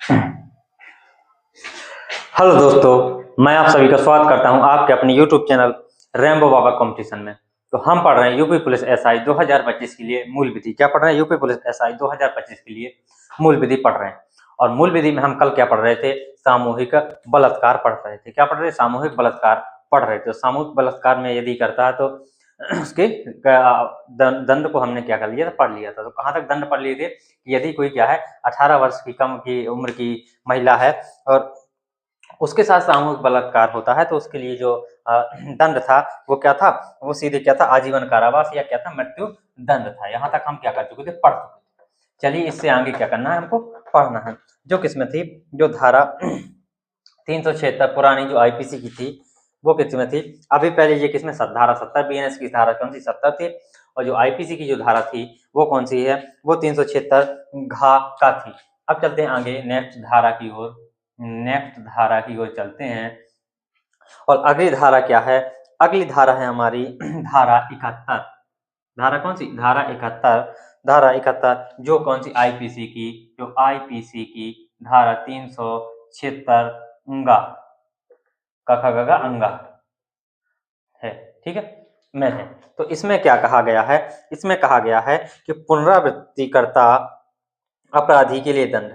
Hello दोस्तों, मैं आप सभी का स्वागत करता हूं आपके अपने यूट्यूब चैनल रैम्बो बाबा कंपटीशन में। तो हम पढ़ रहे हैं यूपी पुलिस एसआई 2025 के लिए मूल विधि। क्या पढ़ रहे हैं? यूपी पुलिस एसआई 2025 के लिए मूल विधि पढ़ रहे हैं। और मूल विधि में हम कल क्या पढ़ रहे थे? सामूहिक बलात्कार पढ़ रहे थे। क्या पढ़ रहे? सामूहिक बलात्कार पढ़ रहे थे। सामूहिक बलात्कार में यदि करता है तो उसके दंड को हमने क्या कर लिया था? पढ़ लिया था। तो कहाँ तक दंड पढ़ लिए थे? यदि कोई क्या है 18 वर्ष की कम की उम्र की महिला है और उसके साथ सामूहिक बलात्कार होता है तो उसके लिए जो दंड था वो क्या था? वो सीधे क्या था? आजीवन कारावास या क्या था? मृत्यु दंड था। यहाँ तक हम क्या कर चुके थे? पढ़ चुके थे। चलिए इससे आगे क्या करना है? हमको पढ़ना है। जो किसमें थी? जो धारा 376 पुरानी जो आईपीसी की थी वो किसमें थी? अभी पहले ये किसमें? धारा 70 बीएनएस की धारा कौन सी? 70 थी। और जो आईपीसी की जो धारा थी वो कौन सी है? वो 376 घा का थी। अब चलते हैं आगे नेक्स्ट धारा की ओर। नेक्स्ट धारा की ओर चलते हैं और अगली धारा क्या है? अगली धारा है हमारी धारा 71। धारा कौन सी? धारा 71। धारा 71 जो कौन सी? आईपीसी की, जो आईपीसी की धारा 376 अंगा का अंगा है। ठीक है, में है। तो इसमें क्या कहा गया है? इसमें कहा गया है कि पुनरावृत्ति करता अपराधी के लिए दंड।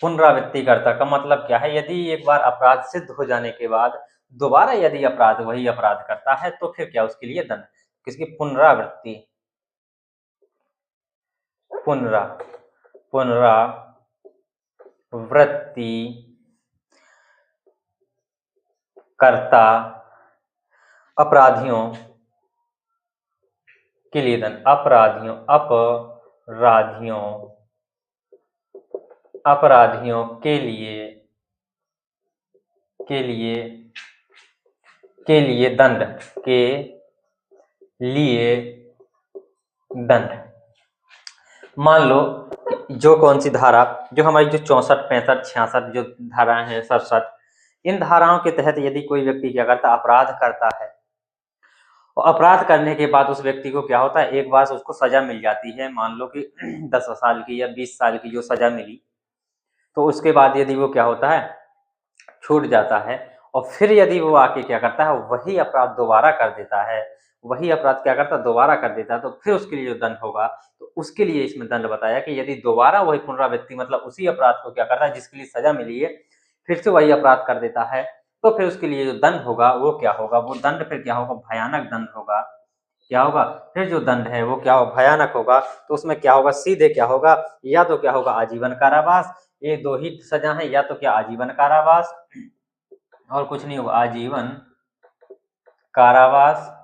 पुनरावृत्ति करता का मतलब क्या है? यदि एक बार अपराध सिद्ध हो जाने के बाद दोबारा यदि वही अपराध करता है तो फिर क्या उसके लिए दंड? किसकी? पुनरावृत्ति। पुनरावृत्ति करता अपराधियों के लिए दंड। अपराधियों के लिए दंड। मान लो जो कौन सी धारा, जो हमारी जो 64 65 66 जो धाराएं हैं 67, इन धाराओं के तहत यदि कोई व्यक्ति क्या करता? अपराध करता है और अपराध करने के बाद उस व्यक्ति को क्या होता है? एक बार उसको सजा मिल जाती है। मान लो कि 10 साल की या 20 साल की जो सजा मिली, तो उसके बाद यदि वो क्या होता है? छूट जाता है और फिर यदि वो आके क्या करता है? वही अपराध दोबारा कर देता है। वही अपराध क्या करता है? दोबारा कर देता है। तो फिर उसके लिए जो दंड होगा, तो उसके लिए इसमें दंड बताया कि यदि दोबारा वही पुनरावृत्ति मतलब उसी अपराध को क्या करता है जिसके लिए सजा मिली है, फिर से वही अपराध कर देता है, तो फिर उसके लिए जो दंड होगा वो क्या होगा? वो दंड फिर क्या होगा? भयानक दंड होगा। क्या होगा? फिर जो दंड है वो क्या होगा? भयानक होगा। तो उसमें क्या होगा? सीधे क्या होगा? या तो क्या होगा? आजीवन कारावास। ये दो ही सजा है, या तो क्या? आजीवन कारावास और कुछ नहीं होगा, आजीवन कारावास,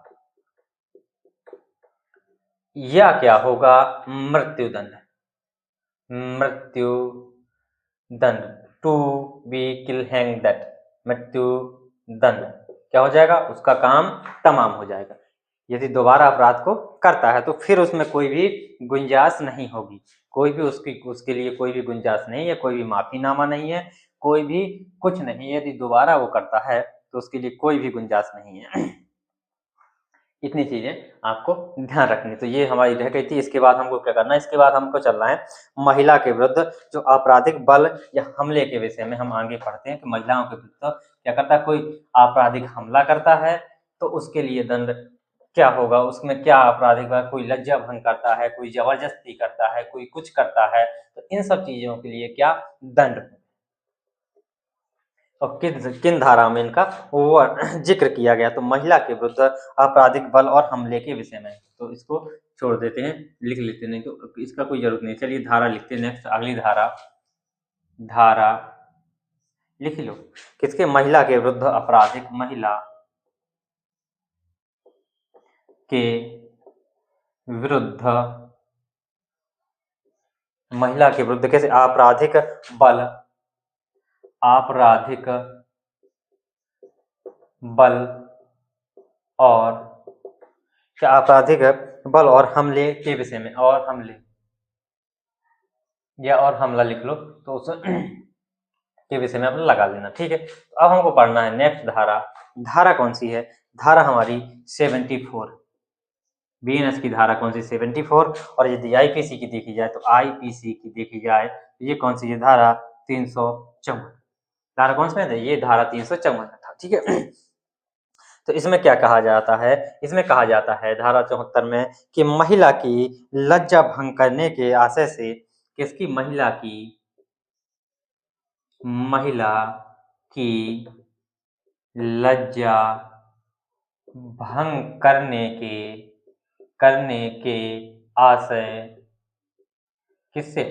या क्या होगा? मृत्युदंड। मृत्युदंड, to be kill hang that. मृत्युदंड क्या हो जाएगा? उसका काम तमाम हो जाएगा। यदि दोबारा अपराध को करता है तो फिर उसमें कोई भी गुंजाइश नहीं होगी। कोई भी उसके लिए कोई भी गुंजाइश नहीं है, कोई भी माफीनामा नहीं है, कोई भी कुछ नहीं है। यदि दोबारा वो करता है तो उसके लिए कोई भी गुंजाइश नहीं है। इतनी चीजें आपको ध्यान रखनी। तो ये हमारी रह गई थी। इसके बाद हमको क्या करना है? इसके बाद हमको चलना है महिला के विरुद्ध जो आपराधिक बल या हमले के विषय में हम आगे पढ़ते हैं कि महिलाओं के विरुद्ध क्या करता है? कोई आपराधिक हमला करता है तो उसके लिए दंड क्या होगा? उसमें क्या आपराधिक बल? कोई लज्जा भंग करता है, कोई जबरदस्ती करता है, कोई कुछ करता है, तो इन सब चीजों के लिए क्या दंड और किन किन धारा में इनका जिक्र किया गया? तो महिला के विरुद्ध आपराधिक बल और हमले के विषय में। तो इसको छोड़ देते हैं, लिख लेते हैं, नहीं तो इसका कोई जरूरत नहीं। चलिए धारा लिखते हैं। नेक्स्ट अगली धारा लिख लो। किसके? महिला के विरुद्ध आपराधिक, महिला के विरुद्ध, महिला के विरुद्ध कैसे? आपराधिक बल, आपराधिक बल और क्या? आपराधिक बल और हमले के विषय में, और हमले या और हमला लिख लो तो उस के विषय में अपने लगा लेना। ठीक है, तो अब हमको पढ़ना है नेक्स्ट धारा। धारा कौन सी है? धारा हमारी 74। बीएनएस की धारा कौन सी 74। और यदि आईपीसी की देखी जाए तो आईपीसी की देखी जाए तो ये कौन सी, ये धारा 354। धारा कौन सी है, ये धारा 354 था, ठीक है। तो इसमें क्या कहा जाता है, इसमें कहा जाता है धारा 74 में कि महिला की लज्जा भंग करने के आशय से, किसकी, महिला की लज्जा भंग करने के आशय, किससे,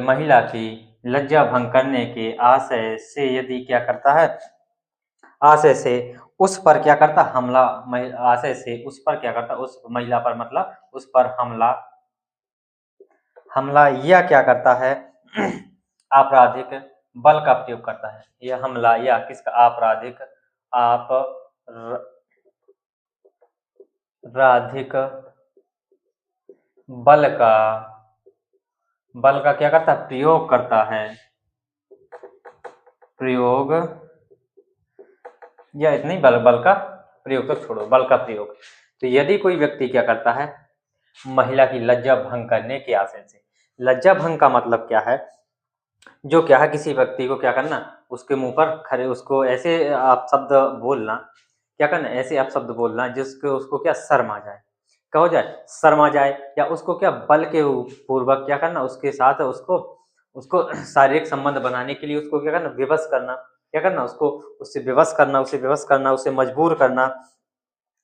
महिला की लज्जा भंग करने के आशय से यदि क्या करता है, आशय से उस पर क्या करता, हमला, आशय से उस पर क्या करता, उस महिला पर, मतलब उस पर हमला या क्या करता है, आपराधिक बल का प्रयोग करता है। यह हमला या किसका, आपराधिक बल का क्या करता है, प्रयोग करता है, प्रयोग, या इतनी बल का प्रयोग तो छोड़ो, बल का प्रयोग। तो यदि कोई व्यक्ति क्या करता है, महिला की लज्जा भंग करने के आशय से, लज्जा भंग का मतलब क्या है, जो क्या है, किसी व्यक्ति को क्या करना, उसके मुंह पर खड़े, उसको ऐसे आप शब्द बोलना, क्या करना, ऐसे आप शब्द बोलना जिसको उसको क्या शर्म आ जाए, क्या हो जाए, शर्म आ जाए, या उसको क्या बल के पूर्वक क्या करना, उसके साथ उसको उसको शारीरिक संबंध बनाने के लिए उसको क्या करना, विवश करना, क्या करना, उसको उससे विवश करना, उसे मजबूर करना,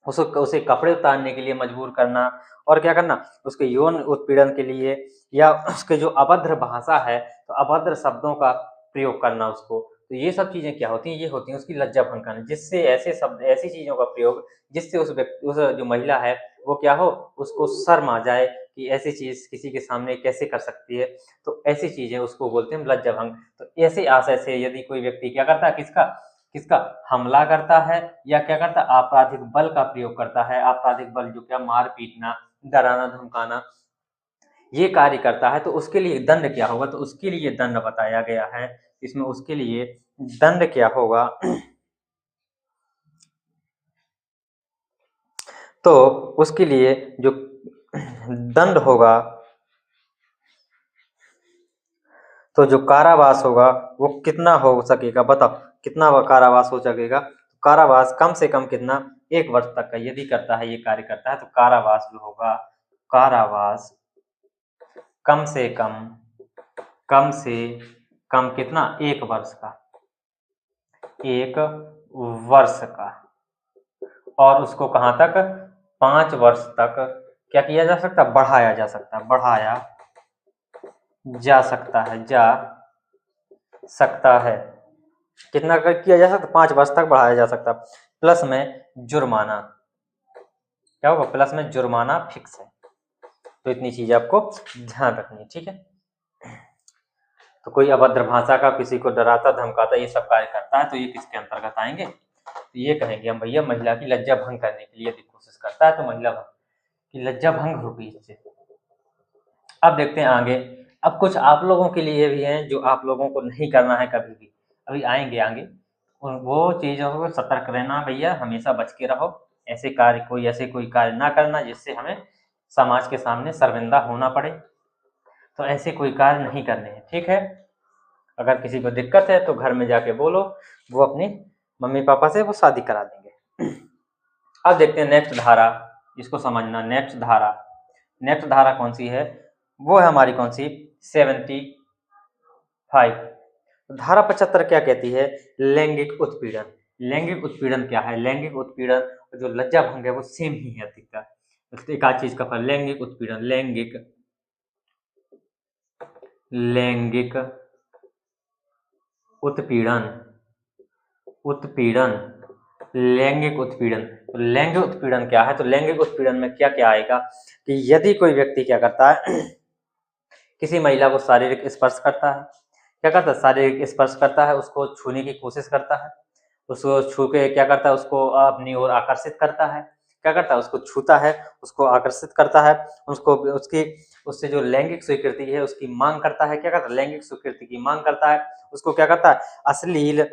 उसे कपड़े उतारने के लिए मजबूर करना, और क्या करना, उसके यौन उत्पीड़न के लिए, या उसके जो अभद्र भाषा है तो अभद्र शब्दों का प्रयोग करना उसको। तो ये सब चीजें क्या होती हैं, ये होती हैं उसकी लज्जा भंग करना, जिससे ऐसे शब्द, ऐसी चीजों का प्रयोग जिससे उस व्यक्ति, उस जो महिला है वो क्या हो, उसको शर्म आ जाए कि ऐसी चीज किसी के सामने कैसे कर सकती है। तो ऐसी चीजें उसको बोलते हैं लज्जा भंग। तो ऐसे आशय से यदि कोई व्यक्ति क्या करता है, किसका किसका हमला करता है, या क्या करता है, आपराधिक बल का प्रयोग करता है, आपराधिक बल जो क्या, मार पीटना, डराना धमकाना, ये कार्य करता है, तो उसके लिए दंड क्या होगा, तो उसके लिए दंड बताया गया है। इसमें उसके लिए दंड क्या होगा, तो उसके लिए जो दंड होगा, तो जो कारावास होगा वो कितना हो सकेगा, बताओ कितना कारावास हो सकेगा। कारावास कम से कम कितना, 1 वर्ष तक का यदि करता है, ये कार्य करता है, तो कारावास जो होगा, कारावास कम से कम कितना, 1 वर्ष का, 1 वर्ष का, और उसको कहाँ तक, 5 वर्ष तक क्या किया जा सकता, बढ़ाया जा सकता है। कितना कर किया जा सकता, 5 वर्ष तक बढ़ाया जा सकता। प्लस में जुर्माना, क्या होगा, प्लस में जुर्माना फिक्स है। तो इतनी चीज आपको ध्यान रखनी है, ठीक है। तो कोई अभद्र भाषा का, किसी को डराता धमकाता, ये सब कार्य करता है, तो ये किसके अंतर्गत आएंगे, तो ये कहेंगे हम भैया महिला की लज्जा भंग करने के लिए यदि कोशिश करता है तो महिला की लज्जा भंग होगी इससे। अब देखते हैं आगे। अब कुछ आप लोगों के लिए भी हैं जो आप लोगों को नहीं करना है कभी भी, अभी आएंगे आगे। वो चीजों को सतर्क रहना भैया, हमेशा बच के रहो, ऐसे कोई कार्य ना करना जिससे हमें समाज के सामने शर्मिंदा होना पड़े। तो ऐसे कोई कार्य नहीं करने हैं, ठीक है। अगर किसी को दिक्कत है तो घर में जाके बोलो, वो अपनी मम्मी पापा से वो शादी करा देंगे। अब देखते हैं नेक्स्ट धारा, इसको समझना। नेक्स्ट धारा कौन सी है, वो है हमारी कौन सी, 75। धारा 75 क्या कहती है, लैंगिक उत्पीड़न। लैंगिक उत्पीड़न क्या है, लैंगिक उत्पीड़न और जो लज्जा भंग है वो सेम ही है अधिकतर, एक आध चीज का फर्क। लैंगिक उत्पीड़न, लैंगिक उत्पीड़न, लैंगिक उत्पीड़न। तो लैंगिक उत्पीड़न क्या है, तो लैंगिक उत्पीड़न में क्या क्या आएगा कि यदि कोई व्यक्ति क्या करता है, किसी महिला को शारीरिक स्पर्श करता है, क्या करता है, शारीरिक स्पर्श करता है, उसको छूने की कोशिश करता है, उसको छू के क्या करता है, उसको अपनी ओर आकर्षित करता है, क्या करता है, उसको छूता है, उसको आकर्षित करता है, उसको उससे जो लैंगिक स्वीकृति है उसकी मांग करता है, क्या करता है, लैंगिक स्वीकृति की मांग करता है, उसको क्या करता है, अश्लील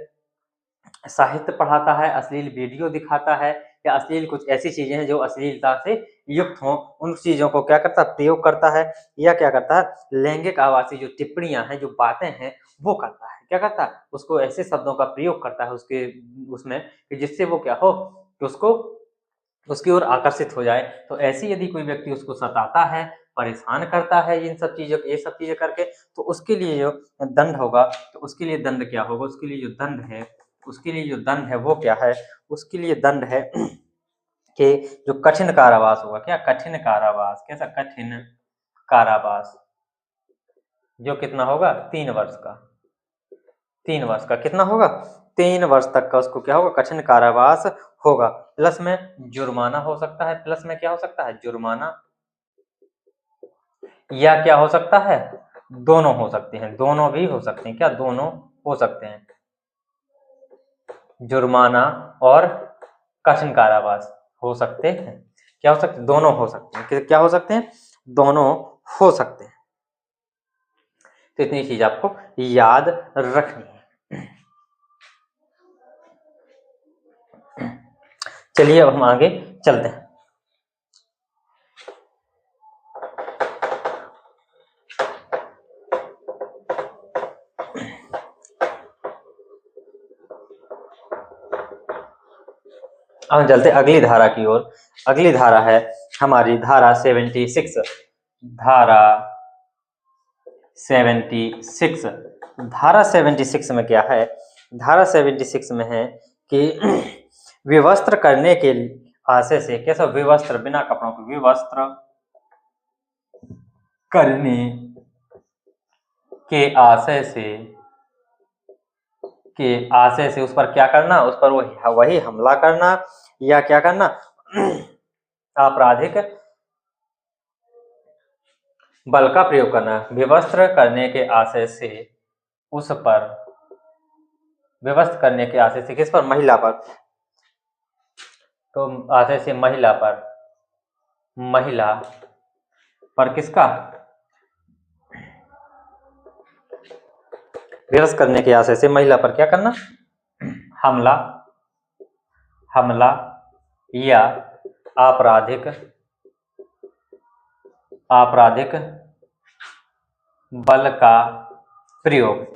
साहित्य पढ़ाता है, अश्लील वीडियो दिखाता है, या अश्लील कुछ ऐसी चीजें हैं जो अश्लीलता से युक्त हों, उन चीजों को क्या करता है, प्रयोग करता है, या क्या करता है, लैंगिक आवासी जो टिप्पणियां हैं, जो बातें हैं, वो करता है, क्या करता है, उसको ऐसे शब्दों का प्रयोग करता है उसके उसमें कि जिससे वो क्या हो कि उसको उसकी ओर आकर्षित हो जाए। तो ऐसी यदि कोई व्यक्ति उसको सताता है, परेशान करता है इन सब चीज़ों ये सब चीज़ें करके, तो उसके लिए जो दंड होगा, तो उसके लिए दंड क्या होगा? उसके लिए जो दंड है, उसके लिए जो दंड है वो क्या है? उसके लिए दंड है कि जो कठिन कारावास होगा। क्या? कठिन कारावास। कैसा? कठिन कारावास, जो कितना होगा? 3 वर्ष का। 3 वर्ष का कितना होगा? 3 वर्ष तक का उसको क्या होगा? कठिन कारावास होगा। प्लस में जुर्माना हो सकता है। प्लस में क्या हो सकता है? जुर्माना, या क्या हो सकता है? दोनों हो सकते हैं, दोनों भी हो सकते हैं। क्या? दोनों हो सकते हैं, जुर्माना और कठिन कारावास हो सकते हैं। क्या हो सकते हैं? दोनों हो सकते हैं। क्या हो सकते हैं? दोनों हो सकते हैं। तो इतनी चीज आपको याद रखनी है। चलिए अब हम आगे चलते हैं। अब हम चलते अगली धारा की ओर। अगली धारा है हमारी धारा 76। धारा 76। धारा 76 में क्या है? धारा 76 में है कि विवस्त्र करने के आशय से, कैसा? विवस्त्र, बिना कपड़ों के, विवस्त्र करने के आशय से, उस पर क्या करना? उस पर वही हमला करना, या क्या करना? आपराधिक बल का प्रयोग करना। विवस्त्र करने के आशय से उस पर, विवस्त्र करने के आशय से किस पर? महिला पर। तो आशय से महिला पर, महिला पर किसका? विवश करने के आशय से महिला पर क्या करना? हमला, हमला या आपराधिक, आपराधिक बल का प्रयोग।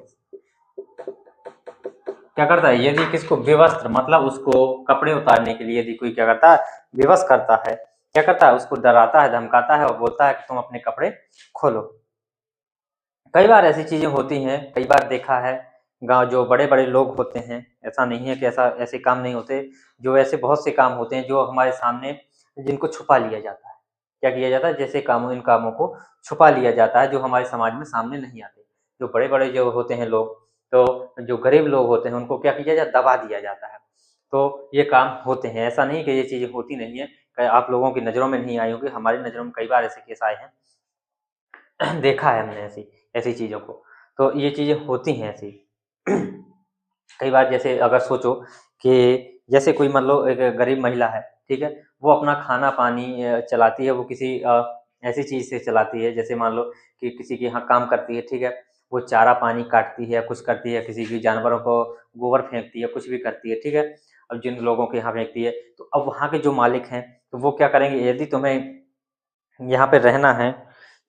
क्या करता है? यदि किसको? विवस्त्र, मतलब उसको कपड़े उतारने के लिए यदि कोई क्या करता है? विवश करता है, क्या करता है? उसको डराता है, धमकाता है और बोलता है कि तुम अपने कपड़े खोलो। कई बार ऐसी चीजें होती हैं, कई बार देखा है गांव, जो बड़े बड़े लोग होते हैं, ऐसा नहीं है कि ऐसे काम नहीं होते, जो ऐसे बहुत से काम होते हैं जो हमारे सामने, जिनको छुपा लिया जाता है। क्या किया जाता है? जैसे कामों, इन कामों को छुपा लिया जाता है जो हमारे समाज में सामने नहीं आते। जो बड़े बड़े जो होते हैं लोग, तो जो गरीब लोग होते हैं उनको क्या किया जाता है? दबा दिया जाता है। तो ये काम होते हैं, ऐसा नहीं कि ये चीजें होती नहीं है। आप लोगों की नज़रों में नहीं आई होगी, हमारी नज़रों में कई बार ऐसे केस आए हैं। देखा है हमने ऐसी ऐसी चीज़ों को। तो ये चीज़ें होती हैं ऐसी। कई बार जैसे अगर सोचो कि जैसे कोई मान लो एक गरीब महिला है, ठीक है? वो अपना खाना-पानी चलाती है, वो किसी ऐसी चीज़ से चलाती है, जैसे मान लो कि किसी के यहाँ काम करती है, ठीक है? वो चारा-पानी काटती है, कुछ करती है, किसी की जानवरों को गोबर फेंकती है, कुछ भी करती है, ठीक है? अब जिन लोगों के यहाँ फेंकती है, तो अब वहाँ के जो मालिक हैं, तो वो क्या करेंगे? यदि तुम्हें यहाँ पे रहना है,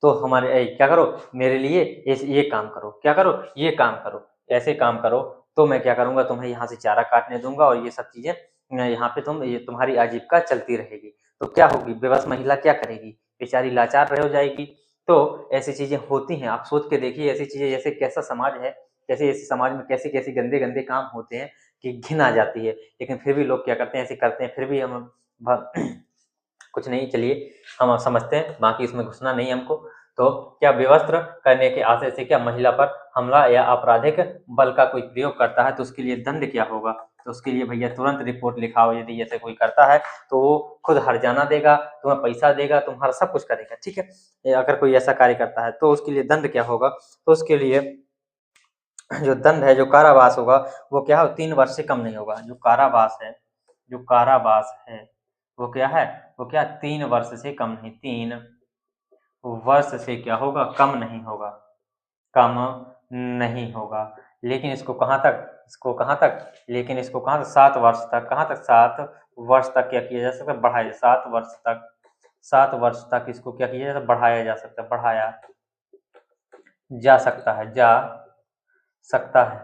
तो हमारे क्या करो, मेरे लिए ये काम करो, क्या करो, ये काम करो, ऐसे काम करो, तो मैं क्या करूँगा, तुम्हें यहाँ से चारा काटने दूंगा और ये सब चीज़ें यहाँ पे ये तुम्हारी आजीविका चलती रहेगी। तो क्या होगी? बेबस महिला क्या करेगी? बेचारी लाचार रह हो जाएगी। तो ऐसी चीज़ें होती हैं, आप सोच के देखिए ऐसी चीज़ें, जैसे कैसा समाज है, कैसे ऐसे समाज में कैसे-कैसे गंदे-गंदे काम होते हैं कि घिन आ जाती है। लेकिन फिर भी लोग क्या करते हैं? ऐसे करते हैं, फिर भी हम भ कुछ नहीं, चलिए हम समझते हैं, बाकी इसमें घुसना नहीं हमको। तो क्या विवस्त्र करने के आशय से क्या महिला पर हमला या आपराधिक बल का कोई प्रयोग करता है, तो उसके लिए दंड क्या होगा? तो उसके लिए भैया तुरंत रिपोर्ट लिखाओ। यदि ऐसे कोई करता है तो वो खुद हर्जाना देगा, तुम्हें पैसा देगा, तुम्हारा सब कुछ करेगा, ठीक है? अगर कोई ऐसा कार्य करता है तो उसके लिए दंड क्या होगा? तो उसके लिए जो दंड है, जो कारावास होगा, वो क्या हो? 3 वर्ष से कम नहीं होगा। जो कारावास है, जो कारावास है, वो क्या है? वो क्या? 3 वर्ष से कम नहीं, 3 वर्ष से क्या होगा? कम नहीं होगा, कम नहीं होगा। लेकिन इसको कहाँ तक, लेकिन इसको कहाँ तक, 7 वर्ष तक, कहाँ तक, 7 वर्ष तक क्या किया जा सकता है, बढ़ाया, 7 वर्ष तक इसको क्या किया जा सकता है, बढ़ाया जा सकता है, बढ़ाया जा सकता है,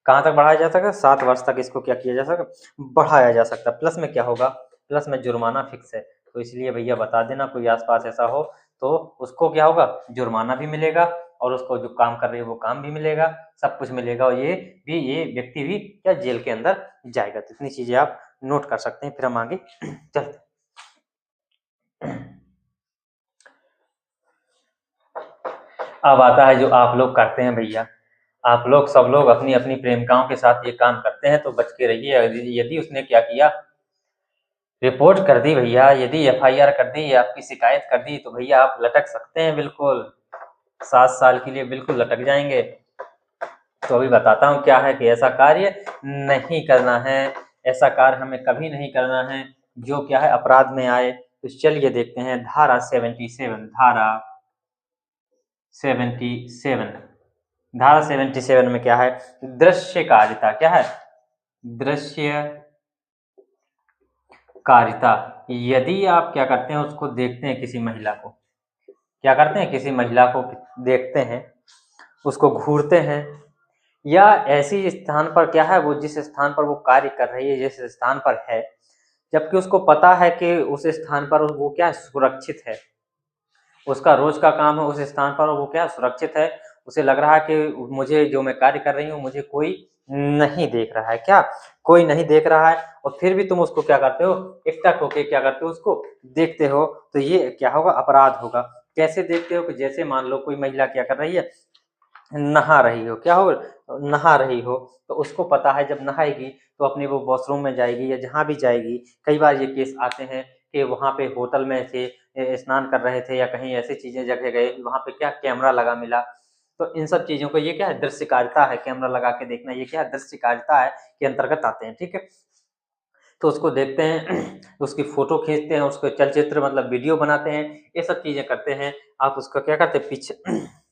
कहाँ तक बढ़ाया जा सकता है, 7 वर्ष तक इसको क्या किया जा सकता है, बढ़ाया जा सकता है। प्लस में क्या होगा, प्लस में जुर्माना फिक्स है, तो इसलिए भैया बता देना कोई आसपास ऐसा हो तो उसको क्या होगा, जुर्माना भी मिलेगा और उसको जो काम कर रही है वो काम भी मिलेगा, सब कुछ मिलेगा, और ये व्यक्ति भी क्या जेल के अंदर जाएगा। तो इतनी चीजें आप नोट कर सकते हैं। फिर हम आगे चलते हैं। अब आता है जो आप लोग करते हैं भैया, आप लोग सब लोग अपनी अपनी प्रेमिकाओं के साथ ये काम करते हैं तो बच के रहिए। यदि उसने क्या किया, रिपोर्ट कर दी भैया, यदि एफआईआर कर दी या आपकी शिकायत कर दी तो भैया आप लटक सकते हैं, बिल्कुल 7 साल के लिए बिल्कुल लटक जाएंगे। तो अभी बताता हूँ क्या है कि ऐसा कार्य नहीं करना है, ऐसा कार्य हमें कभी नहीं करना है जो क्या है अपराध में आए। तो चलिए देखते हैं धारा 77, धारा 77, धारा 77 में क्या है, दृश्य कारिता, क्या है, दृश्य कारिता। यदि आप क्या करते हैं, उसको देखते हैं, किसी महिला को क्या करते हैं, किसी महिला को देखते हैं, उसको घूरते हैं, या ऐसी स्थान पर क्या है, वो जिस स्थान पर वो कार्य कर रही है, जिस स्थान पर है, जबकि उसको पता है कि उस स्थान पर वो क्या सुरक्षित है, उसका रोज का काम है उस स्थान पर, वो क्या सुरक्षित है, उसे लग रहा है कि मुझे जो मैं कार्य कर रही हूँ मुझे कोई नहीं देख रहा है, क्या कोई नहीं देख रहा है, और फिर भी तुम उसको क्या करते हो, एकटक होके क्या करते हो, उसको देखते हो, तो ये क्या होगा, अपराध होगा। कैसे देखते हो, कि जैसे मान लो कोई महिला क्या कर रही है, नहा रही हो, क्या हो, नहा रही हो, तो उसको पता है जब नहाएगी तो अपने वो वॉशरूम में जाएगी या जहाँ भी जाएगी। कई बार ये केस आते हैं कि वहाँ पे होटल में से स्नान कर रहे थे या कहीं ऐसी चीजें जगह गए, वहाँ पे क्या कैमरा लगा मिला, तो इन सब चीजों को ये क्या है, दृश्यकारिता है, कैमरा लगा के देखना, ये क्या है, दृश्यकारिता है के अंतर्गत आते हैं, ठीक है। तो उसको देखते हैं, उसकी फोटो खींचते हैं, उसको चलचित्र मतलब वीडियो बनाते हैं, ये सब चीजें करते हैं। आप उसको क्या करते हैं, पीछे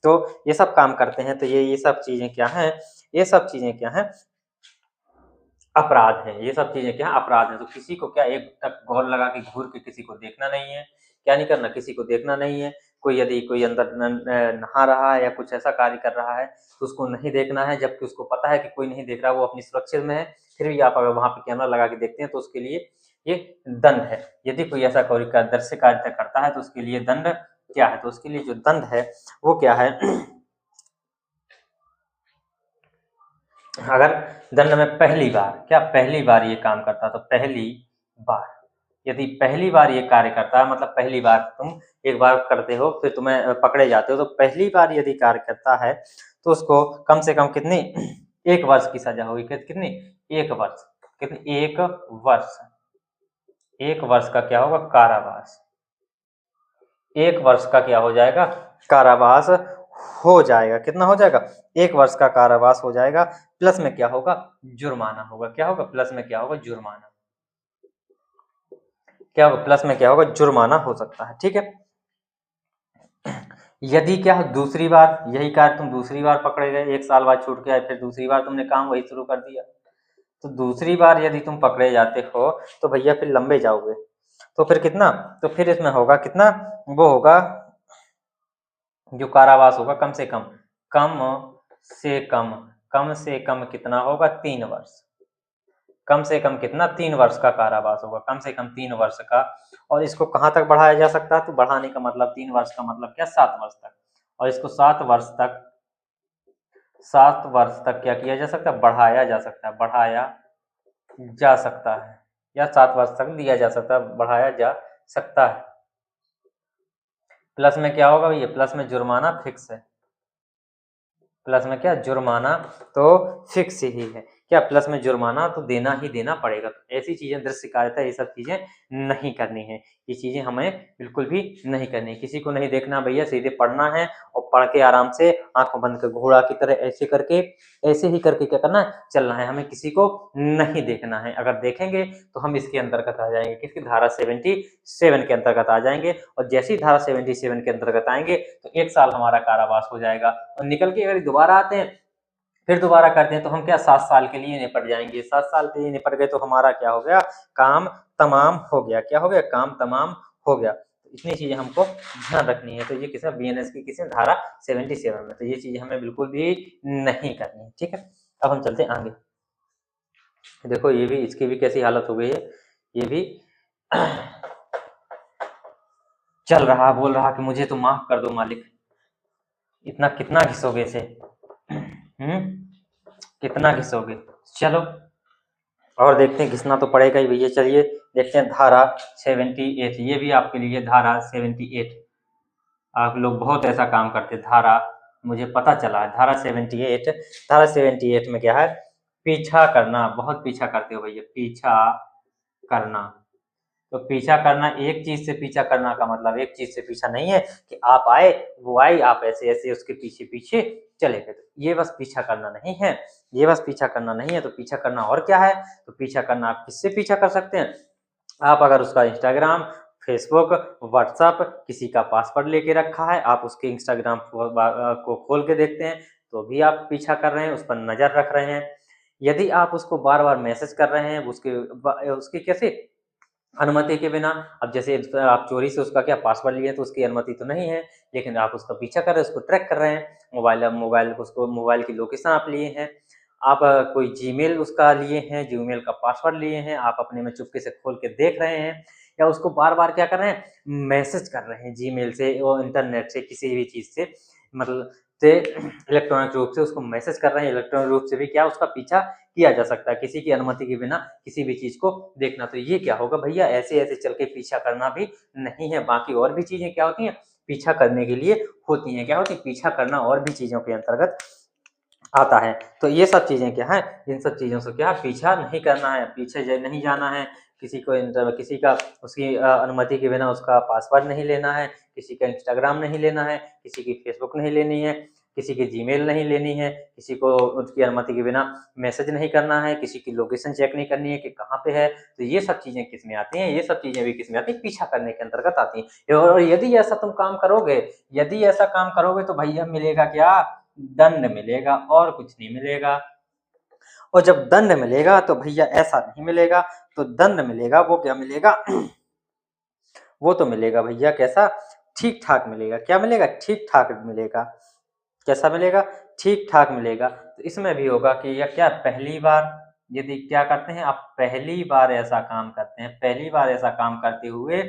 तो ये सब काम करते हैं। तो ये सब चीजें क्या हैं, ये सब चीजें क्या हैं, अपराध है, ये सब चीजें क्या अपराध है। तो किसी को क्या एक तक गौर लगा के घूर के किसी को देखना नहीं है, क्या नहीं करना, किसी को देखना नहीं है। कोई यदि कोई अंदर नहा रहा है या कुछ ऐसा कार्य कर रहा है तो उसको नहीं देखना है, जबकि उसको पता है कि कोई नहीं देख रहा, वो अपनी सुरक्षित में है, फिर भी आप अगर वहां पे कैमरा लगा के देखते हैं तो उसके लिए ये दंड है। यदि कोई ऐसा कोई दृश्य कार्य करता है तो उसके लिए दंड क्या है, तो उसके लिए जो दंड है वो क्या है, अगर दंड में पहली बार, क्या पहली बार ये काम करता, तो पहली बार, यदि पहली बार ये कार्य करता है, मतलब पहली बार तुम एक बार करते हो फिर तुम्हें पकड़े जाते हो, तो पहली बार यदि कार्य करता है तो उसको कम से कम कितनी 1 वर्ष की सजा होगी, कितनी 1 वर्ष, कितनी 1 वर्ष, 1 वर्ष का क्या होगा, कारावास, 1 वर्ष का क्या हो जाएगा, कारावास हो जाएगा। कितना हो जाएगा, 1 वर्ष का कारावास हो जाएगा। प्लस में क्या होगा, जुर्माना होगा, क्या होगा, प्लस में क्या होगा, जुर्माना, क्या होगा, प्लस में क्या होगा, जुर्माना हो सकता है, ठीक है। यदि क्या दूसरी बार यही कार्य तुम दूसरी बार पकड़े गए, 1 साल बाद छूट के आए, फिर दूसरी बार तुमने काम वही शुरू कर दिया, तो दूसरी बार यदि तुम पकड़े जाते हो तो भैया फिर लंबे जाओगे। तो फिर कितना, तो फिर इसमें होगा कितना, वो होगा जो कारावास होगा कम से कम, कम से कम, कम से कम कितना होगा, 3 वर्ष, कम से कम कितना, 3 वर्ष का कारावास होगा, कम से कम 3 वर्ष का। और इसको कहाँ तक बढ़ाया जा सकता है, तो बढ़ाने का मतलब 3 वर्ष का मतलब क्या, 7 वर्ष तक, और इसको 7 वर्ष तक, 7 वर्ष तक क्या किया जा सकता है, बढ़ाया जा सकता है, बढ़ाया जा सकता है, या 7 वर्ष तक दिया जा सकता है, बढ़ाया जा सकता है। प्लस में क्या होगा, ये प्लस में जुर्माना फिक्स है, प्लस में क्या, जुर्माना तो फिक्स ही है, क्या प्लस में जुर्माना तो देना ही देना पड़ेगा। तो ऐसी चीजें दृश्य कारिता, ये सब चीजें नहीं करनी है, ये चीजें हमें बिल्कुल भी नहीं करनी, किसी को नहीं देखना भैया, सीधे पढ़ना है और पढ़ के आराम से आंखों बंद कर घोड़ा की तरह ऐसे करके, ऐसे ही करके क्या करना है, चलना है, हमें किसी को नहीं देखना है। अगर देखेंगे तो हम इसके अंतर्गत आ जाएंगे, किसकी, धारा 77 के अंतर्गत आ जाएंगे, और जैसे ही धारा 77 के अंतर्गत आएंगे तो 1 साल हमारा कारावास हो जाएगा, और निकल के अगर दोबारा आते हैं फिर दोबारा करते हैं तो हम क्या 7 साल के लिए निपट जाएंगे। 7 साल के लिए निपट गए तो हमारा क्या हो गया, काम तमाम हो गया। क्या हो गया, काम तमाम हो गया। तो इतनी चीजें हमको ध्यान रखनी है। तो ये किसमें, बीएनएस की किसमें, धारा 77 में। तो ये चीजें हमें बिल्कुल भी नहीं करनी है, ठीक है। अब हम चलते हैं आगे। देखो ये भी, इसकी भी कैसी हालत हो गई है। ये भी चल रहा, बोल रहा कि मुझे तो माफ कर दो मालिक, इतना कितना घिसोगे इसे, कितना घिसोगे। चलो और देखते हैं, घिसना तो पड़ेगा ही भैया। चलिए देखते हैं धारा 78। ये भी आपके लिए धारा 78। आप लोग बहुत ऐसा काम करते, धारा, मुझे पता चला है धारा 78। धारा 78 में क्या है, पीछा करना, बहुत पीछा करते हो भैया, पीछा करना। तो पीछा करना, एक चीज से पीछा करना का मतलब एक चीज से पीछा नहीं है कि आप आए, वो आई, आप ऐसे ऐसे उसके पीछे पीछे चले गए। तो ये बस पीछा करना नहीं है, ये बस पीछा करना नहीं है। तो पीछा करना और क्या है, तो पीछा करना आप किससे पीछा कर सकते हैं। आप अगर उसका इंस्टाग्राम, फेसबुक, व्हाट्सएप किसी का पासवर्ड लेके रखा है, आप उसके इंस्टाग्राम को खोल के देखते हैं तो भी आप पीछा कर रहे हैं, उस पर नजर रख रहे हैं। यदि आप उसको बार बार मैसेज कर रहे हैं, उसके कैसे, अनुमति के बिना। अब जैसे आप चोरी से उसका क्या पासवर्ड लिए तो उसकी अनुमति तो नहीं है, लेकिन आप उसका पीछा कर रहे हैं, उसको ट्रैक कर रहे हैं। मोबाइल की लोकेशन आप लिए हैं। आप कोई जीमेल उसका लिए हैं, जीमेल का पासवर्ड लिए हैं, आप अपने में चुपके से खोल के देख रहे हैं, या उसको बार बार क्या कर रहे हैं, मैसेज कर रहे हैं जीमेल से और इंटरनेट से, किसी भी चीज से, मतलब से इलेक्ट्रॉनिक रूप से उसको मैसेज कर रहे हैं। इलेक्ट्रॉनिक रूप से भी क्या उसका पीछा किया जा सकता है, किसी की अनुमति के बिना किसी भी चीज को देखना। तो ये क्या होगा भैया, ऐसे ऐसे चल के पीछा करना भी नहीं है। बाकी और भी चीजें क्या होती हैं, पीछा करने के लिए होती हैं। क्या होती है, पीछा करना और भी चीजों के अंतर्गत आता है। तो ये सब चीजें क्या है, इन सब चीजों से क्या पीछा नहीं करना है, पीछे नहीं जाना है। किसी का उसकी अनुमति के बिना उसका पासवर्ड नहीं लेना है, किसी का इंस्टाग्राम नहीं लेना है, किसी की फेसबुक नहीं लेनी है, किसी की जीमेल नहीं लेनी है, किसी को उसकी अनुमति के बिना मैसेज नहीं करना है, किसी की लोकेशन चेक नहीं करनी है कि कहाँ पे है। तो ये सब चीजें किस में आती हैं, ये सब चीजें भी किस में आती हैं, पीछा करने के अंतर्गत आती हैं। और यदि ऐसा तुम काम करोगे, यदि ऐसा काम करोगे तो भैया मिलेगा क्या, दंड मिलेगा, और कुछ नहीं मिलेगा। और जब दंड मिलेगा तो भैया ऐसा नहीं मिलेगा, तो दंड मिलेगा, वो क्या मिलेगा वो तो मिलेगा भैया कैसा, ठीक ठाक मिलेगा। क्या मिलेगा, ठीक ठाक मिलेगा। कैसा मिलेगा, ठीक ठाक मिलेगा। तो इसमें भी होगा कि या क्या, पहली बार यदि क्या करते हैं आप, पहली बार ऐसा काम करते हैं, पहली बार ऐसा काम करते हुए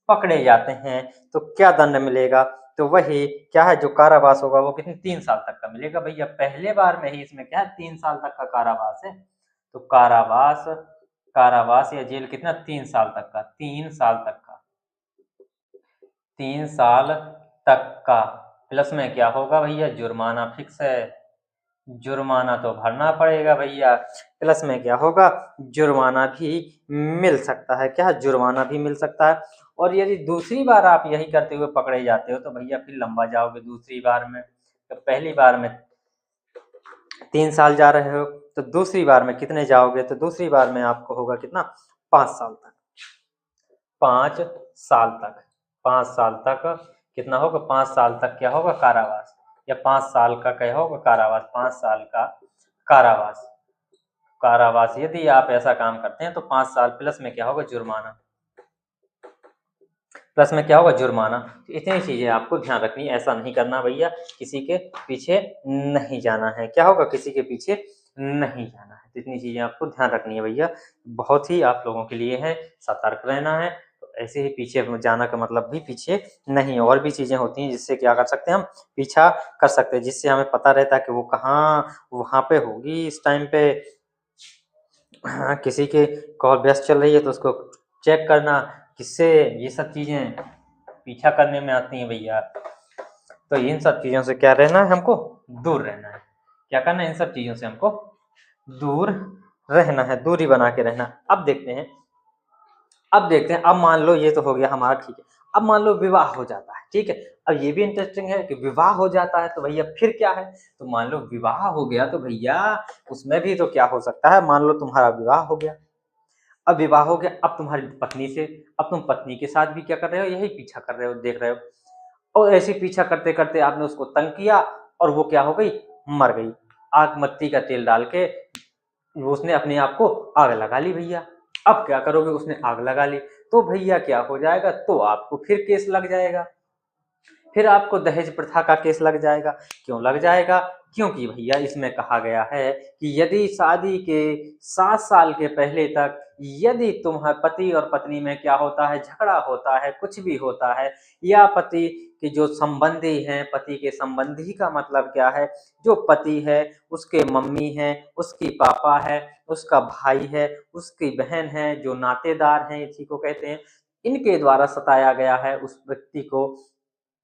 पकड़े जाते हैं तो क्या दंड मिलेगा, तो वही क्या है, जो कारावास होगा वो कितने, 3 साल तक का मिलेगा भैया। पहले बार में ही इसमें क्या है, 3 साल तक का कारावास है। तो कारावास, कारावास या जेल कितना, 3 साल तक का, 3 साल तक का, 3 साल तक का। प्लस में क्या होगा भैया, जुर्माना फिक्स है, जुर्माना तो भरना पड़ेगा भैया। प्लस में क्या होगा, जुर्माना भी मिल सकता है। क्या, जुर्माना भी मिल सकता है। और यदि दूसरी बार आप यही करते हुए पकड़े जाते हो तो भैया फिर लंबा जाओगे दूसरी बार में। तो पहली बार में 3 साल जा रहे हो, तो दूसरी बार में कितने जाओगे, तो दूसरी बार में आपको होगा कितना, 5 साल तक, 5 साल तक, 5 साल तक कितना होगा, 5 साल तक क्या होगा, कारावास। या 5 साल का क्या होगा, कारावास, 5 साल का कारावास। कारावास यदि आप ऐसा काम करते हैं तो 5 साल, प्लस में क्या होगा, जुर्माना। प्लस में क्या होगा, जुर्माना। तो इतनी चीजें आपको ध्यान रखनी है, ऐसा नहीं करना भैया, किसी के पीछे नहीं जाना है। क्या होगा, किसी के पीछे नहीं जाना है। तो इतनी चीजें आपको ध्यान रखनी है भैया, बहुत ही आप लोगों के लिए है, सतर्क रहना है। तो ऐसे ही पीछे जाना का मतलब भी पीछे नहीं, और भी चीजें होती हैं जिससे क्या कर सकते हैं, हम पीछा कर सकते हैं, जिससे हमें पता रहता है कि वो कहाँ वहां पे होगी इस टाइम पे। हाँ, किसी के कॉल व्यस्त चल रही है तो उसको चेक करना, किससे, ये सब चीजें पीछा करने में आती हैं भैया। तो इन सब चीजों से क्या रहना है, हमको दूर रहना है। क्या करना है, इन सब चीजों से हमको दूर रहना है, दूरी बना के रहना। अब देखते हैं, अब मान लो ये तो हो गया हमारा, ठीक है। अब मान लो विवाह हो जाता है, ठीक है। अब ये भी इंटरेस्टिंग है कि विवाह हो जाता है तो भैया फिर क्या है, तो मान लो विवाह हो गया तो भैया उसमें भी तो क्या हो सकता है, मान लो तुम्हारा विवाह हो गया, अब विवाह हो गया, अब तुम्हारी पत्नी से, अब तुम पत्नी के साथ भी क्या कर रहे हो, यही पीछा कर रहे हो, देख रहे हो। और ऐसे पीछा करते करते आपने उसको तंग किया और वो क्या हो गई, मर गई। आग मत्ती का तेल डाल के उसने अपने आप को आग लगा ली भैया। अब क्या करोगे, उसने आग लगा ली तो भैया क्या हो जाएगा, तो आपको फिर केस लग जाएगा, फिर आपको दहेज प्रथा का केस लग जाएगा। क्यों लग जाएगा, क्योंकि भैया इसमें कहा गया है कि यदि शादी के 7 साल के पहले तक यदि तुम्हारे पति और पत्नी में क्या होता है, झगड़ा होता है, कुछ भी होता है, या पति के जो संबंधी हैं, पति के संबंधी का मतलब क्या है, जो पति है उसके मम्मी है, उसकी पापा है, उसका भाई है, उसकी बहन है, जो नातेदार हैं इसी को कहते हैं, इनके द्वारा सताया गया है उस व्यक्ति को,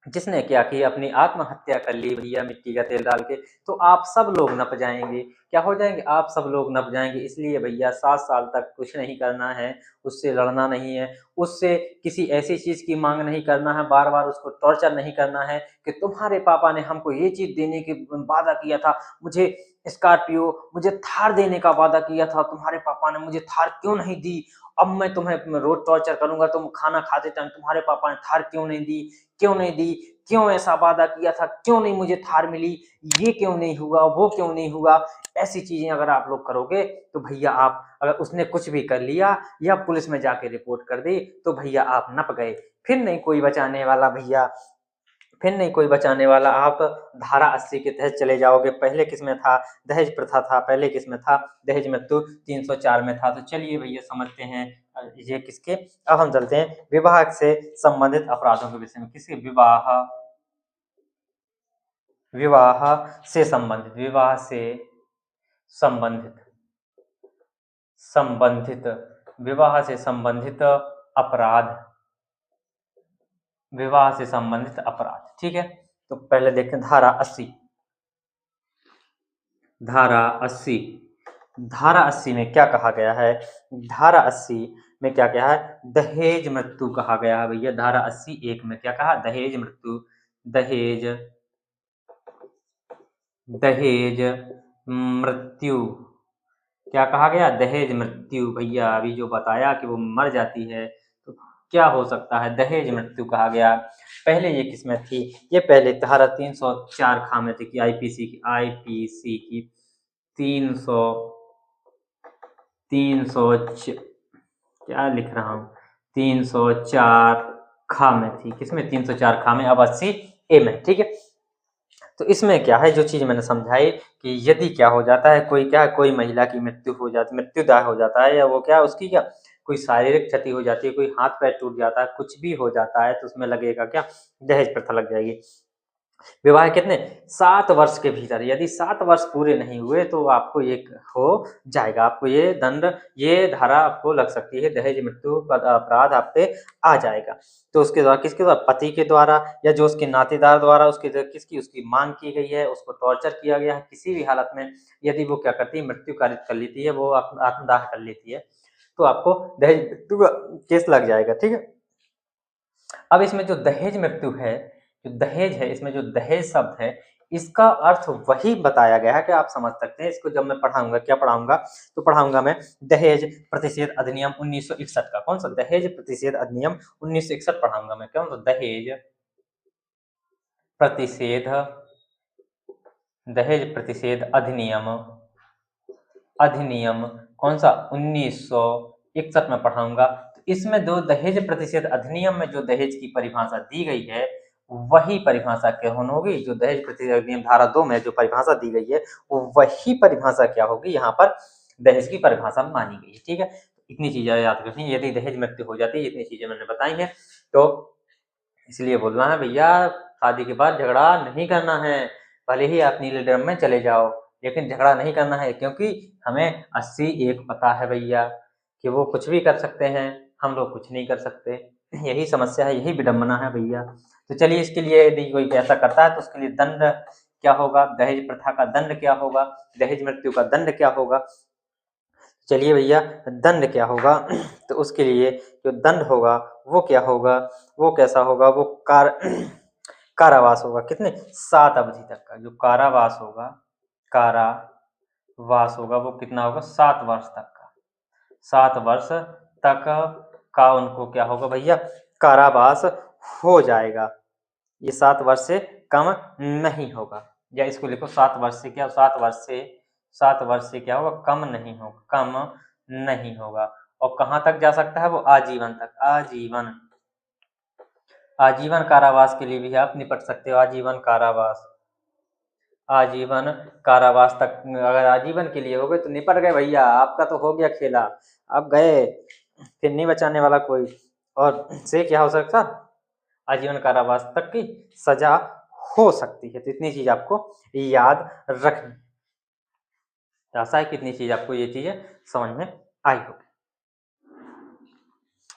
जिसने क्या किया, अपनी आत्महत्या कर ली भैया मिट्टी का तेल डाल के, तो आप सब लोग नप जाएंगे। क्या हो जाएंगे, आप सब लोग नप जाएंगे। इसलिए भैया 7 साल तक कुछ नहीं करना है, उससे लड़ना नहीं है, उससे किसी ऐसी चीज की मांग नहीं करना है, बार बार उसको टॉर्चर नहीं करना है कि तुम्हारे पापा ने हमको ये चीज देने की वादा किया था, मुझे स्कॉर्पियो, मुझे थार देने का वादा किया था, तुम्हारे पापा ने मुझे थार क्यों नहीं दी, अब मैं तुम्हें रोज टॉर्चर करूंगा, तुम खाना खाते टाइम तुम्हारे पापा ने थार क्यों नहीं दी, क्यों नहीं दी, क्यों ऐसा वादा किया था, क्यों नहीं मुझे थार मिली, ये क्यों नहीं हुआ, वो क्यों नहीं हुआ। ऐसी चीजें अगर आप लोग करोगे तो भैया आप, अगर उसने कुछ भी कर लिया या पुलिस में जाके रिपोर्ट कर दी तो भैया आप नप गए, फिर नहीं कोई बचाने वाला भैया, फिर नहीं कोई बचाने वाला। आप धारा 80 के तहत चले जाओगे। पहले किसमें था, दहेज प्रथा था, पहले किसमें था, दहेज मृत्यु 304 में था। तो चलिए भैया समझते हैं ये किसके। अब हम चलते हैं विवाह से संबंधित अपराधों के विषय में। किसके, विवाह, विवाह से संबंधित, विवाह से संबंधित, संबंधित, विवाह से संबंधित अपराध, विवाह से संबंधित अपराध, ठीक है। तो पहले देखते हैं धारा 80, धारा 80, धारा 80 में क्या कहा गया है, धारा 80 में क्या कहा है, दहेज मृत्यु कहा गया है भैया। धारा 80(1) में क्या कहा, दहेज मृत्यु, दहेज, दहेज मृत्यु, क्या कहा गया, दहेज मृत्यु भैया। अभी जो बताया कि वो मर जाती है तो क्या हो सकता है, दहेज मृत्यु कहा गया। पहले ये किसमें थी, ये पहले धारा 304 खा में थी कि आईपीसी की, आईपीसी की 300, 300 क्या लिख रहा हूँ, 304 खा में थी, किसमें, 304 खा में, अब 80(a) में, ठीक है। तो इसमें क्या है, जो चीज मैंने समझाई कि यदि क्या हो जाता है, कोई क्या, कोई महिला की मृत्यु हो जाती, मृत्युदाय हो जाता है, या वो क्या, उसकी क्या कोई शारीरिक क्षति हो जाती है, कोई हाथ पैर टूट जाता है, कुछ भी हो जाता है, तो उसमें लगेगा क्या, दहेज प्रथा लग जाएगी। विवाह कितने, 7 वर्ष के भीतर, यदि 7 वर्ष पूरे नहीं हुए तो आपको ये हो जाएगा, आपको ये दंड, ये धारा आपको लग सकती है, दहेज मृत्यु का अपराध आप पे आ जाएगा। तो उसके द्वारा, किसके द्वारा, पति के द्वारा, या जो उसके नातेदार द्वारा उसके किसकी, उसकी मांग की गई है, उसको टॉर्चर किया गया है, किसी भी हालत में यदि वो क्या करती है, मृत्यु कारित कर लेती है, वो आत्मदाह कर लेती है, तो आपको दहेज मृत्यु का केस लग जाएगा, ठीक है। अब इसमें जो दहेज मृत्यु है, जो दहेज है, इसमें जो दहेज शब्द है, इसका अर्थ वही बताया गया है कि आप समझ सकते हैं इसको। जब मैं पढ़ाऊंगा, क्या पढ़ाऊंगा, तो पढ़ाऊंगा मैं दहेज प्रतिषेध अधिनियम 1961 का, कौन सा, दहेज प्रतिषेध अधिनियम 1961 पढ़ाऊंगा मैं, कौन सा, दहेज प्रतिषेध, दहेज प्रतिषेध अधिनियम, अधिनियम कौन सा, 1961 में पढ़ाऊंगा। तो इसमें दो दहेज प्रतिषेध अधिनियम में जो दहेज की परिभाषा दी गई है, वही परिभाषा क्या होगी, जो दहेज प्रतिषेध अधिनियम धारा 2 में जो परिभाषा दी गई है, वो वही परिभाषा क्या होगी, यहाँ पर दहेज की परिभाषा मानी गई है, ठीक है। इतनी चीजें याद रखनी है, यदि दहेज मृत्यु हो जाती है, इतनी चीजें मैंने बताई हैं। तो इसलिए बोलना है भैया, शादी के बाद झगड़ा नहीं करना है, भले ही आप नीले ड्रम में चले जाओ, लेकिन झगड़ा नहीं करना है, क्योंकि हमें 80(1) पता है भैया कि वो कुछ भी कर सकते हैं, हम लोग कुछ नहीं कर सकते। यही समस्या है, यही विडम्बना है भैया। तो चलिए, इसके लिए यदि कोई ऐसा करता है तो उसके लिए दंड क्या होगा, दहेज प्रथा का दंड क्या होगा, दहेज मृत्यु का दंड क्या होगा। चलिए भैया, दंड क्या होगा, तो उसके लिए जो दंड होगा वो क्या होगा, वो कैसा होगा, वो कारावास होगा, कितने, 7 अवधि तक का जो कारावास होगा, कारावास होगा, वो कितना होगा, 7 वर्ष तक का, 7 वर्ष तक का उनको क्या होगा भैया, कारावास हो जाएगा। ये 7 वर्ष से कम नहीं होगा, या इसको लिखो 7 वर्ष से क्या, 7 वर्ष से क्या होगा, कम नहीं होगा, कम नहीं होगा। और कहाँ तक जा सकता है वो, आजीवन तक, आजीवन कारावास के लिए भी आप निपट सकते हो, आजीवन कारावास तक। अगर आजीवन के लिए हो गए तो निपट गए भैया, आपका तो हो गया खेला, आप गए, फिर नहीं बचाने वाला कोई। और से क्या हो सकता, आजीवन कारावास तक की सजा हो सकती है। तो इतनी चीज आपको याद रखनी। आशा है कितनी चीज आपको ये चीजें समझ में आई होगी।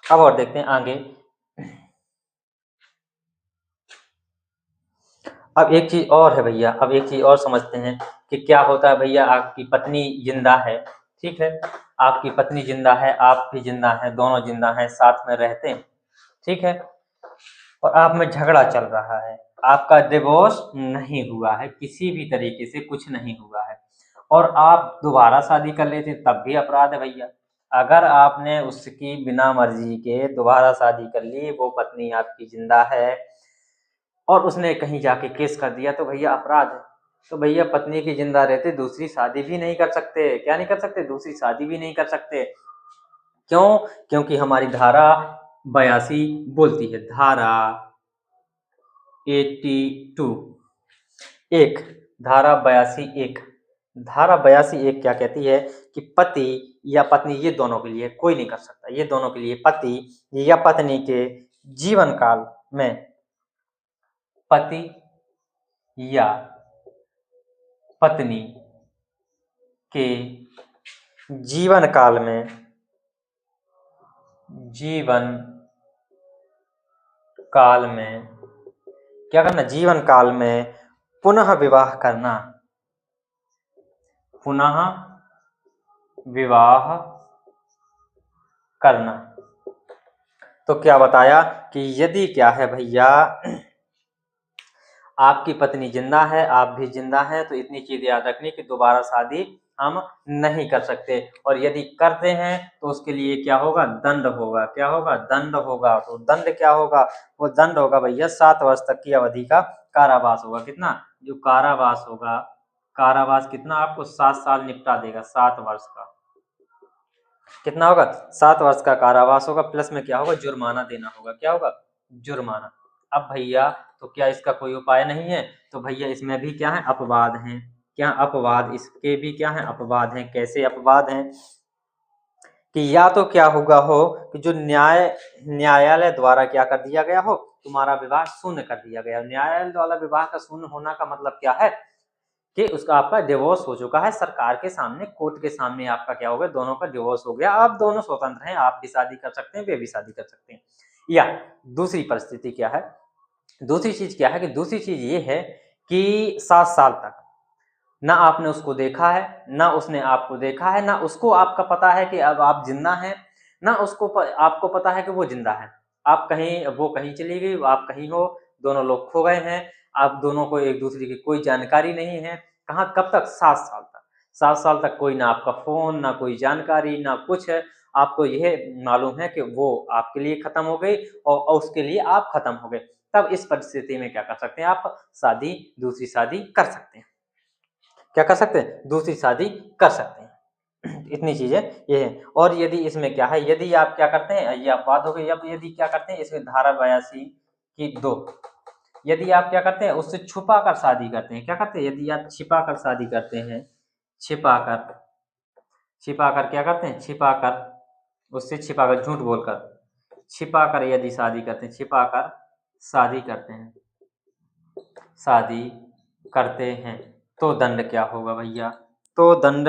अब और देखते हैं आगे। अब एक चीज और है भैया, अब एक चीज और समझते हैं कि क्या होता है भैया। आपकी पत्नी जिंदा है, ठीक है, आपकी पत्नी जिंदा है, आप भी जिंदा है, दोनों जिंदा हैं, साथ में रहते हैं, ठीक है, और आप में झगड़ा चल रहा है, आपका डिवोर्स नहीं हुआ है, किसी भी तरीके से कुछ नहीं हुआ है, और आप दोबारा शादी कर लेते तब भी अपराध है भैया। अगर आपने उसकी बिना मर्जी के दोबारा शादी कर ली, वो पत्नी आपकी जिंदा है और उसने कहीं जाके केस कर दिया, तो भैया अपराध है। तो भैया पत्नी की जिंदा रहते दूसरी शादी भी नहीं कर सकते, क्या नहीं कर सकते, दूसरी शादी भी नहीं कर सकते। क्यों? क्योंकि हमारी धारा 82 बोलती है, धारा 82 एक, धारा 82 1, धारा 82 1 क्या कहती है कि पति या पत्नी, ये दोनों के लिए, कोई नहीं कर सकता, ये दोनों के लिए, पति या पत्नी के जीवन काल में, पति या पत्नी के जीवन काल में, जीवन काल में क्या करना, जीवन काल में पुनः विवाह करना, पुनः विवाह करना। तो क्या बताया कि यदि क्या है भैया, आपकी पत्नी जिंदा है, आप भी जिंदा हैं, तो इतनी चीज याद रखनी कि दोबारा शादी हम नहीं कर सकते, और यदि करते हैं तो उसके लिए क्या होगा, दंड होगा, क्या होगा, दंड होगा। तो दंड क्या होगा, वो दंड होगा भैया 7 वर्ष तक की अवधि का कारावास होगा। कितना, जो कारावास होगा, कारावास कितना आपको 7 साल निपटा देगा, 7 वर्ष का कितना होगा, 7 वर्ष का कारावास होगा, प्लस में क्या होगा, जुर्माना देना होगा, क्या होगा, जुर्माना। अब भैया तो क्या इसका कोई उपाय नहीं है, तो भैया इसमें भी क्या है, अपवाद हैं, क्या अपवाद, इसके भी क्या है, अपवाद हैं। कैसे अपवाद हैं कि या तो क्या होगा हो कि जो न्यायालय द्वारा क्या कर दिया गया हो, तुम्हारा विवाह शून्य कर दिया गया। न्यायालय द्वारा विवाह का शून्य होना का मतलब क्या है कि उसका आपका डिवोर्स हो चुका है, सरकार के सामने, कोर्ट के सामने आपका क्या हो गया, दोनों का डिवोर्स हो गया, आप दोनों स्वतंत्र हैं, आप भी शादी कर सकते हैं, वे भी शादी कर सकते हैं। या दूसरी परिस्थिति क्या है, दूसरी चीज क्या है कि दूसरी चीज ये है कि 7 साल तक ना आपने उसको देखा है, ना उसने आपको देखा है, ना उसको आपका पता है कि अब आप जिंदा हैं, ना उसको आपको पता है कि वो जिंदा है। आप कहीं, वो कहीं चली गई, आप कहीं हो, दोनों लोग खो गए हैं, आप दोनों को एक दूसरे की कोई जानकारी नहीं है। कहाँ, कब तक, 7 साल तक। 7 साल तक कोई ना आपका फोन, ना कोई जानकारी, ना कुछ है। आपको यह मालूम है कि वो आपके लिए खत्म हो गई और उसके लिए आप खत्म हो गए। तब इस परिस्थिति में क्या कर सकते हैं आप, शादी, दूसरी शादी कर सकते हैं। क्या कर सकते हैं, दूसरी शादी कर सकते हैं। इतनी चीजें ये है। और यदि इसमें क्या है, यदि आप क्या करते हैं, ये अपवाद हो गई। अब यदि क्या करते हैं, इसमें धारा 82 की 2, यदि आप क्या करते हैं, उससे छुपा कर शादी करते हैं, क्या करते हैं, यदि आप छिपा कर शादी करते हैं, छिपा कर, छिपा कर क्या करते हैं, छिपा कर, उससे छिपा कर, झूठ बोलकर छिपा कर यदि शादी करते हैं, छिपा कर शादी करते हैं, शादी करते हैं, तो दंड क्या होगा भैया, तो दंड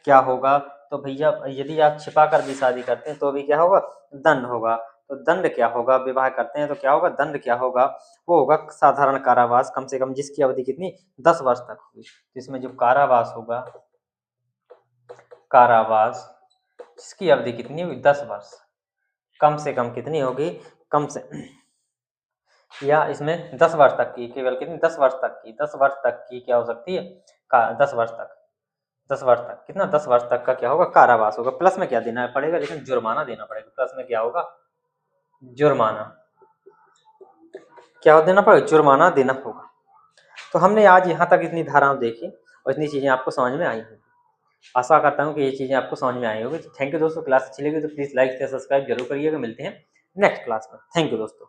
क्या होगा, तो भैया यदि आप छिपा कर भी शादी करते हैं तो भी क्या होगा, दंड होगा। तो दंड क्या होगा, विवाह करते हैं तो क्या होगा, दंड क्या होगा, वो होगा साधारण कारावास, कम से कम, जिसकी अवधि कितनी, 10 वर्ष तक होगी। तो इसमें जो कारावास होगा, कारावास जिसकी अवधि कितनी होगी, 10 वर्ष, कम से कम कितनी होगी, कम से, या इसमें 10 वर्ष तक की, केवल कितनी, 10 वर्ष तक की, 10 वर्ष तक की क्या हो सकती है, 10 वर्ष तक, 10 वर्ष तक कितना, 10 वर्ष तक का क्या होगा, कारावास होगा। प्लस में क्या देना पड़ेगा, लेकिन जुर्माना देना पड़ेगा। प्लस में क्या होगा, जुर्माना, क्या देना पड़ेगा, जुर्माना देना होगा। तो हमने आज यहाँ तक इतनी धाराएं देखी और इतनी चीज़ें आपको समझ में आई होंगी। आशा करता हूँ कि ये चीज़ें आपको समझ में आई होगी। थैंक यू दोस्तों, क्लास अच्छी लगी तो प्लीज़ लाइक या सब्सक्राइब जरूर करिएगा। मिलते हैं नेक्स्ट क्लास में। थैंक यू दोस्तों।